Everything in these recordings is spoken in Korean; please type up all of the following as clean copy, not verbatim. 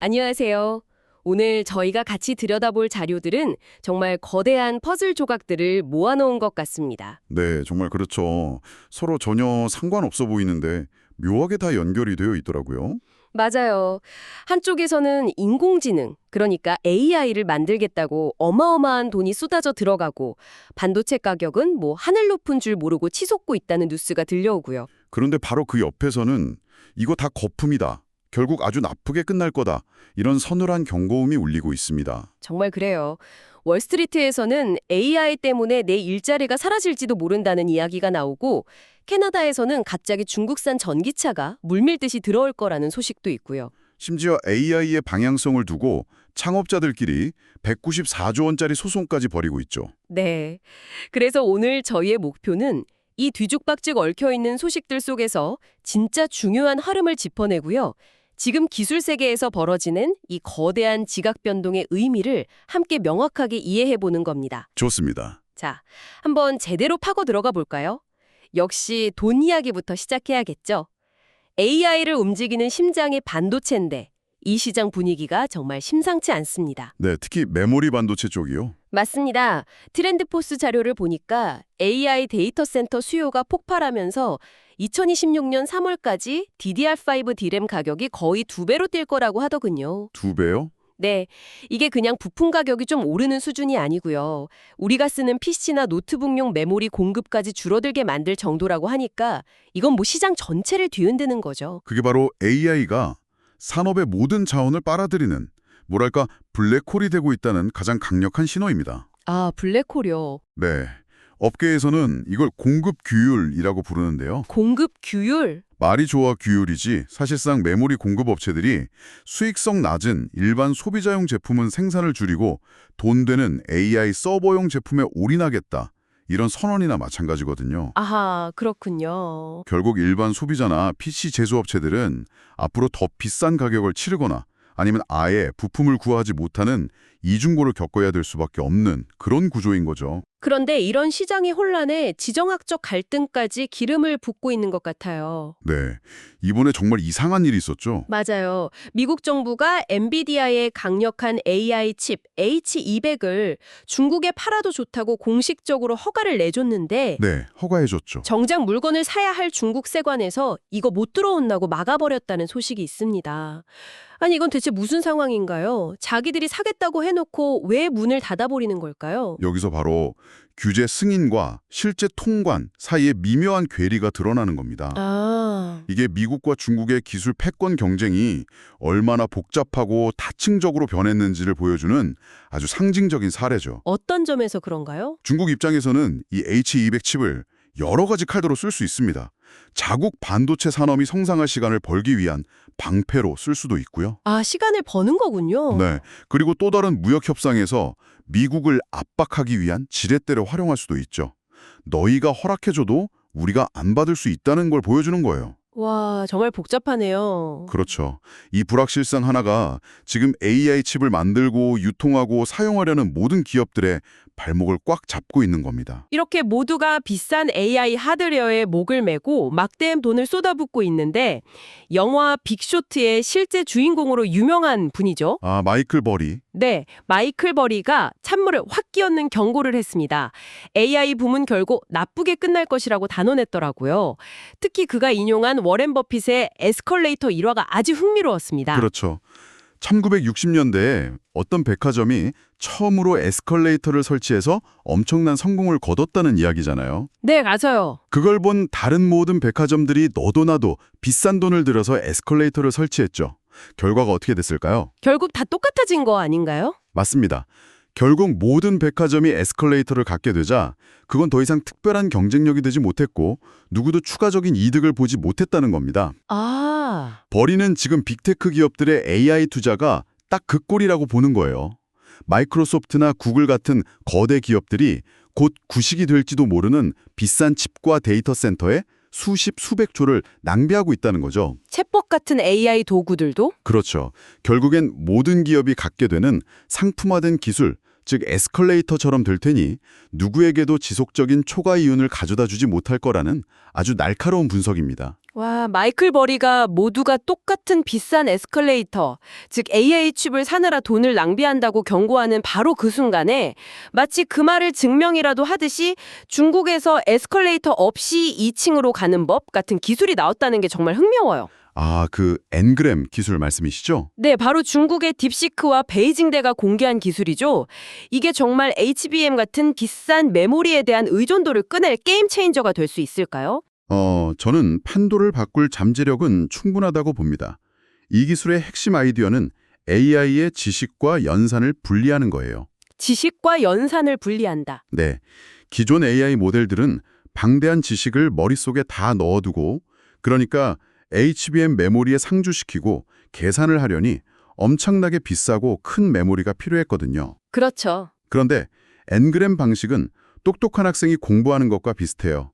안녕하세요. 오늘 저희가 같이 들여다볼 자료들은 정말 거대한 퍼즐 조각들을 모아놓은 것 같습니다. 네, 정말 그렇죠. 서로 전혀 상관없어 보이는데 묘하게 다 연결이 되어 있더라고요. 맞아요. 한쪽에서는 인공지능, 그러니까 AI를 만들겠다고 어마어마한 돈이 쏟아져 들어가고 반도체 가격은 뭐 하늘 높은 줄 모르고 치솟고 있다는 뉴스가 들려오고요. 그런데 바로 그 옆에서는 이거 다 거품이다. 결국 아주 나쁘게 끝날 거다. 이런 서늘한 경고음이 울리고 있습니다. 정말 그래요. 월스트리트에서는 AI 때문에 내 일자리가 사라질지도 모른다는 이야기가 나오고 캐나다에서는 갑자기 중국산 전기차가 물밀듯이 들어올 거라는 소식도 있고요. 심지어 AI의 방향성을 두고 창업자들끼리 194조 원짜리 소송까지 벌이고 있죠. 네. 그래서 오늘 저희의 목표는 이 뒤죽박죽 얽혀있는 소식들 속에서 진짜 중요한 흐름을 짚어내고요. 지금 기술 세계에서 벌어지는 이 거대한 지각 변동의 의미를 함께 명확하게 이해해보는 겁니다. 좋습니다. 자, 한번 제대로 파고 들어가 볼까요? 역시 돈 이야기부터 시작해야겠죠. AI를 움직이는 심장이 반도체인데 이 시장 분위기가 정말 심상치 않습니다. 네, 특히 메모리 반도체 쪽이요. 맞습니다. 트렌드포스 자료를 보니까 AI 데이터 센터 수요가 폭발하면서 2026년 3월까지 DDR5 D램 가격이 거의 2배로 뛸 거라고 하더군요. 2배요? 네, 이게 그냥 부품 가격이 좀 오르는 수준이 아니고요. 우리가 쓰는 PC나 노트북용 메모리 공급까지 줄어들게 만들 정도라고 하니까 이건 뭐 시장 전체를 뒤흔드는 거죠. 그게 바로 AI가 산업의 모든 자원을 빨아들이는, 뭐랄까, 블랙홀이 되고 있다는 가장 강력한 신호입니다. 아, 블랙홀이요. 네. 업계에서는 이걸 공급 규율이라고 부르는데요. 공급 규율? 말이 좋아 규율이지 사실상 메모리 공급 업체들이 수익성 낮은 일반 소비자용 제품은 생산을 줄이고 돈 되는 AI 서버용 제품에 올인하겠다. 이런 선언이나 마찬가지거든요. 아하, 그렇군요. 결국 일반 소비자나 PC 제조업체들은 앞으로 더 비싼 가격을 치르거나 아니면 아예 부품을 구하지 못하는 이중고를 겪어야 될 수밖에 없는 그런 구조인 거죠. 그런데 이런 시장의 혼란에 지정학적 갈등까지 기름을 붓고 있는 것 같아요. 네, 이번에 정말 이상한 일이 있었죠. 맞아요. 미국 정부가 엔비디아의 강력한 AI 칩 H200을 중국에 팔아도 좋다고 공식적으로 허가를 내줬는데 네, 허가해줬죠. 정작 물건을 사야 할 중국 세관에서 이거 못 들어온다고 막아버렸다는 소식이 있습니다. 아니 이건 대체 무슨 상황인가요? 자기들이 사겠다고 해놓고 왜 문을 닫아버리는 걸까요? 여기서 바로 규제 승인과 실제 통관 사이에 미묘한 괴리가 드러나는 겁니다. 아, 이게 미국과 중국의 기술 패권 경쟁이 얼마나 복잡하고 다층적으로 변했는지를 보여주는 아주 상징적인 사례죠. 어떤 점에서 그런가요? 중국 입장에서는 이 H200 칩을 여러 가지 카드로 쓸 수 있습니다. 자국 반도체 산업이 성장할 시간을 벌기 위한 방패로 쓸 수도 있고요. 아, 시간을 버는 거군요. 네. 그리고 또 다른 무역 협상에서 미국을 압박하기 위한 지렛대로 활용할 수도 있죠. 너희가 허락해줘도 우리가 안 받을 수 있다는 걸 보여주는 거예요. 와, 정말 복잡하네요. 그렇죠. 이 불확실성 하나가 지금 AI 칩을 만들고 유통하고 사용하려는 모든 기업들의 발목을 꽉 잡고 있는 겁니다. 이렇게 모두가 비싼 AI 하드웨어에 목을 메고 막대한 돈을 쏟아붓고 있는데 영화 빅쇼트의 실제 주인공으로 유명한 분이죠. 아, 마이클 버리. 네, 마이클 버리가 찬물을 확 끼얹는 경고를 했습니다. AI 붐은 결국 나쁘게 끝날 것이라고 단언했더라고요. 특히 그가 인용한 워렌 버핏의 에스컬레이터 일화가 아주 흥미로웠습니다. 그렇죠. 1960년대에 어떤 백화점이 처음으로 에스컬레이터를 설치해서 엄청난 성공을 거뒀다는 이야기잖아요. 네, 맞아요. 그걸 본 다른 모든 백화점들이 너도 나도 비싼 돈을 들여서 에스컬레이터를 설치했죠. 결과가 어떻게 됐을까요? 결국 다 똑같아진 거 아닌가요? 맞습니다. 결국 모든 백화점이 에스컬레이터를 갖게 되자 그건 더 이상 특별한 경쟁력이 되지 못했고 누구도 추가적인 이득을 보지 못했다는 겁니다. 아, 버리는 지금 빅테크 기업들의 AI 투자가 딱 그 꼴이라고 보는 거예요. 마이크로소프트나 구글 같은 거대 기업들이 곧 구식이 될지도 모르는 비싼 칩과 데이터 센터에 수십 수백 조를 낭비하고 있다는 거죠. 챗봇 같은 AI 도구들도? 그렇죠. 결국엔 모든 기업이 갖게 되는 상품화된 기술, 즉 에스컬레이터처럼 될 테니 누구에게도 지속적인 초과 이윤을 가져다 주지 못할 거라는 아주 날카로운 분석입니다. 와, 마이클 버리가 모두가 똑같은 비싼 에스컬레이터, 즉 AI 칩을 사느라 돈을 낭비한다고 경고하는 바로 그 순간에 마치 그 말을 증명이라도 하듯이 중국에서 에스컬레이터 없이 2층으로 가는 법 같은 기술이 나왔다는 게 정말 흥미로워요. 아, 그 엔그램 기술 말씀이시죠? 네, 바로 중국의 딥시크와 베이징대가 공개한 기술이죠. 이게 정말 HBM 같은 비싼 메모리에 대한 의존도를 꺼낼 게임 체인저가 될 수 있을까요? 저는 판도를 바꿀 잠재력은 충분하다고 봅니다. 이 기술의 핵심 아이디어는 AI의 지식과 연산을 분리하는 거예요. 지식과 연산을 분리한다. 네, 기존 AI 모델들은 방대한 지식을 머릿속에 다 넣어두고 그러니까 HBM 메모리에 상주시키고 계산을 하려니 엄청나게 비싸고 큰 메모리가 필요했거든요. 그렇죠. 그런데 엔그램 방식은 똑똑한 학생이 공부하는 것과 비슷해요.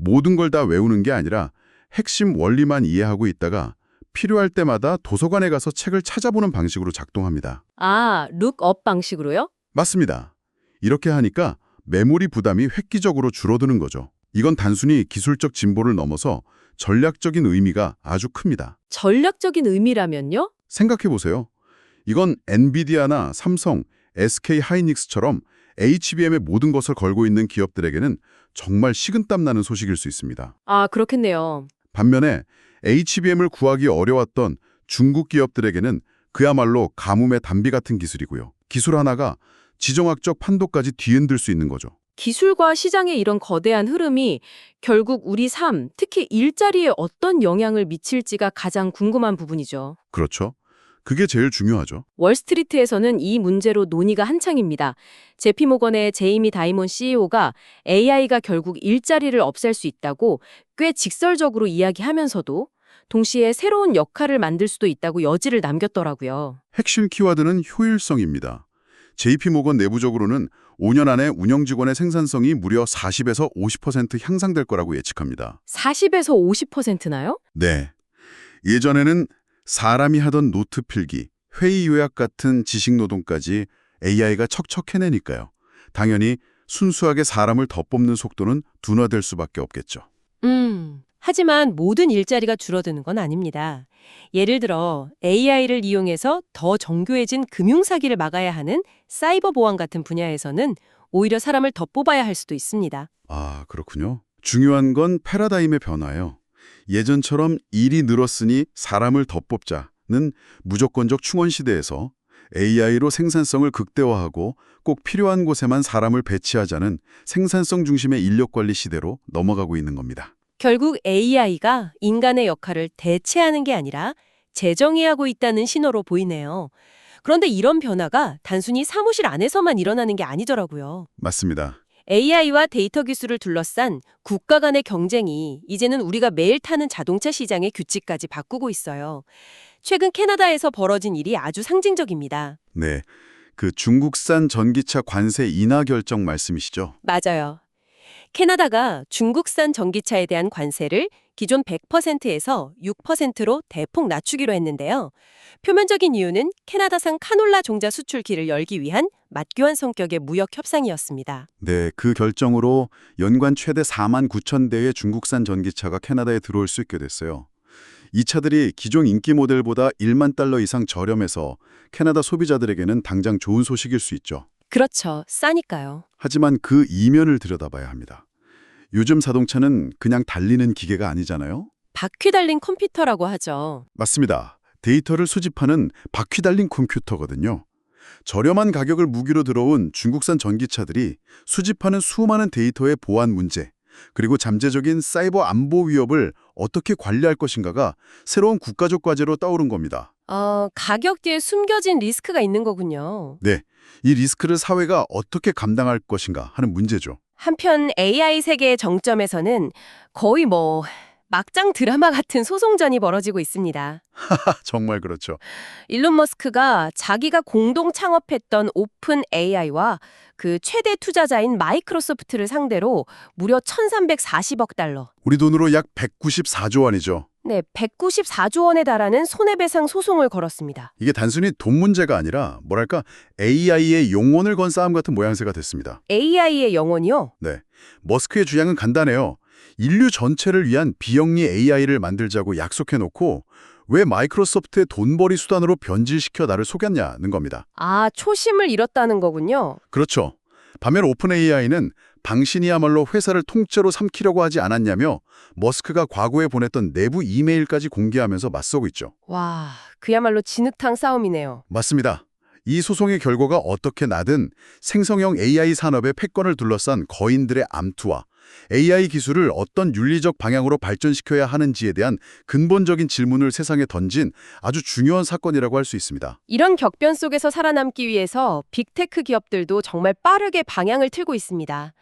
모든 걸 다 외우는 게 아니라 핵심 원리만 이해하고 있다가 필요할 때마다 도서관에 가서 책을 찾아보는 방식으로 작동합니다. 아, 룩업 방식으로요? 맞습니다. 이렇게 하니까 메모리 부담이 획기적으로 줄어드는 거죠. 이건 단순히 기술적 진보를 넘어서 전략적인 의미가 아주 큽니다. 전략적인 의미라면요? 생각해보세요. 이건 엔비디아나 삼성, SK 하이닉스처럼 HBM의 모든 것을 걸고 있는 기업들에게는 정말 식은땀 나는 소식일 수 있습니다. 아, 그렇겠네요. 반면에 HBM을 구하기 어려웠던 중국 기업들에게는 그야말로 가뭄의 단비 같은 기술이고요. 기술 하나가 지정학적 판도까지 뒤흔들 수 있는 거죠. 기술과 시장의 이런 거대한 흐름이 결국 우리 삶, 특히 일자리에 어떤 영향을 미칠지가 가장 궁금한 부분이죠. 그렇죠. 그게 제일 중요하죠. 월스트리트에서는 이 문제로 논의가 한창입니다. 제피모건의 제이미 다이몬 CEO가 AI가 결국 일자리를 없앨 수 있다고 꽤 직설적으로 이야기하면서도 동시에 새로운 역할을 만들 수도 있다고 여지를 남겼더라고요. 핵심 키워드는 효율성입니다. JP모건 내부적으로는 5년 안에 운영 직원의 생산성이 무려 40에서 50% 향상될 거라고 예측합니다. 40에서 50%나요? 네. 예전에는 사람이 하던 노트 필기, 회의 요약 같은 지식 노동까지 AI가 척척 해내니까요. 당연히 순수하게 사람을 더 뽑는 속도는 둔화될 수밖에 없겠죠. 하지만 모든 일자리가 줄어드는 건 아닙니다. 예를 들어 AI를 이용해서 더 정교해진 금융사기를 막아야 하는 사이버 보안 같은 분야에서는 오히려 사람을 더 뽑아야 할 수도 있습니다. 아, 그렇군요. 중요한 건 패러다임의 변화예요. 예전처럼 일이 늘었으니 사람을 더 뽑자는 무조건적 충원 시대에서 AI로 생산성을 극대화하고 꼭 필요한 곳에만 사람을 배치하자는 생산성 중심의 인력 관리 시대로 넘어가고 있는 겁니다. 결국 AI가 인간의 역할을 대체하는 게 아니라 재정의하고 있다는 신호로 보이네요. 그런데 이런 변화가 단순히 사무실 안에서만 일어나는 게 아니더라고요. 맞습니다. AI와 데이터 기술을 둘러싼 국가 간의 경쟁이 이제는 우리가 매일 타는 자동차 시장의 규칙까지 바꾸고 있어요. 최근 캐나다에서 벌어진 일이 아주 상징적입니다. 네, 그 중국산 전기차 관세 인하 결정 말씀이시죠? 맞아요. 캐나다가 중국산 전기차에 대한 관세를 기존 100%에서 6%로 대폭 낮추기로 했는데요. 표면적인 이유는 캐나다산 카놀라 종자 수출기를 열기 위한 맞교환 성격의 무역 협상이었습니다. 네, 그 결정으로 연간 최대 4만 9천 대의 중국산 전기차가 캐나다에 들어올 수 있게 됐어요. 이 차들이 기존 인기 모델보다 1만 달러 이상 저렴해서 캐나다 소비자들에게는 당장 좋은 소식일 수 있죠. 그렇죠. 싸니까요. 하지만 그 이면을 들여다봐야 합니다. 요즘 자동차는 그냥 달리는 기계가 아니잖아요? 바퀴 달린 컴퓨터라고 하죠. 맞습니다. 데이터를 수집하는 바퀴 달린 컴퓨터거든요. 저렴한 가격을 무기로 들어온 중국산 전기차들이 수집하는 수많은 데이터의 보안 문제, 그리고 잠재적인 사이버 안보 위협을 어떻게 관리할 것인가가 새로운 국가적 과제로 떠오른 겁니다. 가격 뒤에 숨겨진 리스크가 있는 거군요. 네, 이 리스크를 사회가 어떻게 감당할 것인가 하는 문제죠. 한편 AI 세계의 정점에서는 거의 막장 드라마 같은 소송전이 벌어지고 있습니다. 정말 그렇죠. 일론 머스크가 자기가 공동 창업했던 오픈 AI와 그 최대 투자자인 마이크로소프트를 상대로 무려 1,340억 달러, 우리 돈으로 약 194조 원이죠. 네, 194조 원에 달하는 손해배상 소송을 걸었습니다. 이게 단순히 돈 문제가 아니라 뭐랄까 AI의 용언을 건 싸움 같은 모양새가 됐습니다. AI의 영혼이요? 네, 머스크의 주장은 간단해요. 인류 전체를 위한 비영리 AI를 만들자고 약속해놓고 왜 마이크로소프트의 돈벌이 수단으로 변질시켜 나를 속였냐는 겁니다. 아, 초심을 잃었다는 거군요. 그렇죠. 반면 오픈 AI는 당신이야말로 회사를 통째로 삼키려고 하지 않았냐며 머스크가 과거에 보냈던 내부 이메일까지 공개하면서 맞서고 있죠. 와, 그야말로 진흙탕 싸움이네요. 맞습니다. 이 소송의 결과가 어떻게 나든 생성형 AI 산업의 패권을 둘러싼 거인들의 암투와 AI 기술을 어떤 윤리적 방향으로 발전시켜야 하는지에 대한 근본적인 질문을 세상에 던진 아주 중요한 사건이라고 할 수 있습니다. 이런 격변 속에서 살아남기 위해서 빅테크 기업들도 정말 빠르게 방향을 틀고 있습니다.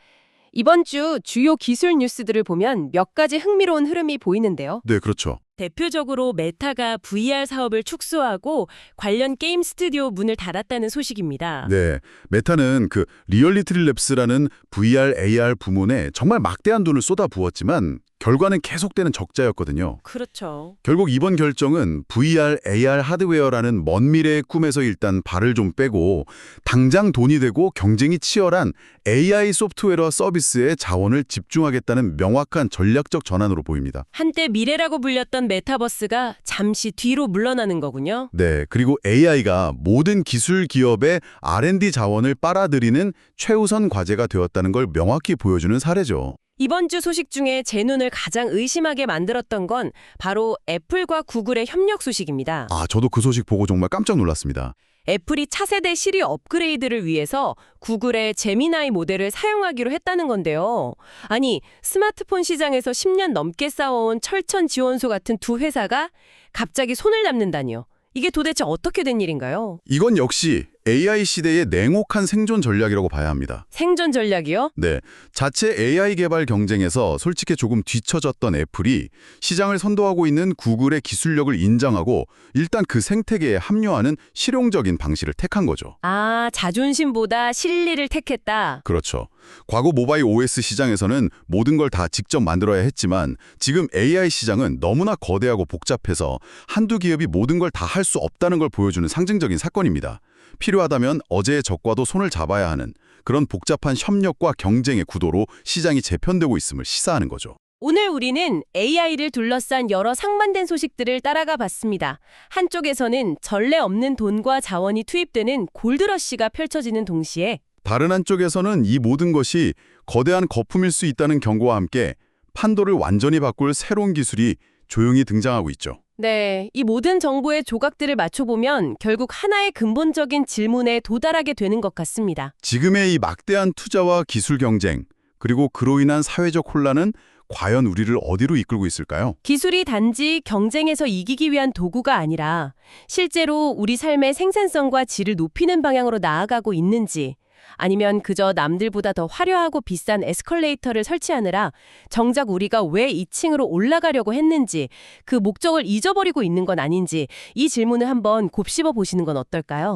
이번 주 주요 기술 뉴스들을 보면 몇 가지 흥미로운 흐름이 보이는데요. 네, 그렇죠. 대표적으로 메타가 VR 사업을 축소하고 관련 게임 스튜디오 문을 닫았다는 소식입니다. 네, 메타는 그 리얼리티 랩스라는 VR, AR 부문에 정말 막대한 돈을 쏟아부었지만 결과는 계속되는 적자였거든요. 그렇죠. 결국 이번 결정은 VR, AR 하드웨어라는 먼 미래의 꿈에서 일단 발을 좀 빼고 당장 돈이 되고 경쟁이 치열한 AI 소프트웨어 서비스에 자원을 집중하겠다는 명확한 전략적 전환으로 보입니다. 한때 미래라고 불렸던 메타버스가 잠시 뒤로 물러나는 거군요. 네, 그리고 AI가 모든 기술 기업의 R&D 자원을 빨아들이는 최우선 과제가 되었다는 걸 명확히 보여주는 사례죠. 이번 주 소식 중에 제 눈을 가장 의심하게 만들었던 건 바로 애플과 구글의 협력 소식입니다. 아, 저도 그 소식 보고 정말 깜짝 놀랐습니다. 애플이 차세대 시리 업그레이드를 위해서 구글의 제미나이 모델을 사용하기로 했다는 건데요. 아니, 스마트폰 시장에서 10년 넘게 쌓아온 철천 지원소 같은 두 회사가 갑자기 손을 잡는다니요. 이게 도대체 어떻게 된 일인가요? 이건 역시 AI 시대의 냉혹한 생존 전략이라고 봐야 합니다. 생존 전략이요? 네, 자체 AI 개발 경쟁에서 솔직히 조금 뒤처졌던 애플이 시장을 선도하고 있는 구글의 기술력을 인정하고 일단 그 생태계에 합류하는 실용적인 방식을 택한 거죠. 아, 자존심보다 실리를 택했다. 그렇죠. 과거 모바일 OS 시장에서는 모든 걸 다 직접 만들어야 했지만 지금 AI 시장은 너무나 거대하고 복잡해서 한두 기업이 모든 걸 다 할 수 없다는 걸 보여주는 상징적인 사건입니다. 필요하다면 어제의 적과도 손을 잡아야 하는 그런 복잡한 협력과 경쟁의 구도로 시장이 재편되고 있음을 시사하는 거죠. 오늘 우리는 AI를 둘러싼 여러 상반된 소식들을 따라가 봤습니다. 한쪽에서는 전례 없는 돈과 자원이 투입되는 골드러시가 펼쳐지는 동시에 다른 한쪽에서는 이 모든 것이 거대한 거품일 수 있다는 경고와 함께 판도를 완전히 바꿀 새로운 기술이 조용히 등장하고 있죠. 네, 이 모든 정보의 조각들을 맞춰보면 결국 하나의 근본적인 질문에 도달하게 되는 것 같습니다. 지금의 이 막대한 투자와 기술 경쟁, 그리고 그로 인한 사회적 혼란은 과연 우리를 어디로 이끌고 있을까요? 기술이 단지 경쟁에서 이기기 위한 도구가 아니라 실제로 우리 삶의 생산성과 질을 높이는 방향으로 나아가고 있는지, 아니면 그저 남들보다 더 화려하고 비싼 에스컬레이터를 설치하느라 정작 우리가 왜 2층으로 올라가려고 했는지, 그 목적을 잊어버리고 있는 건 아닌지 이 질문을 한번 곱씹어 보시는 건 어떨까요?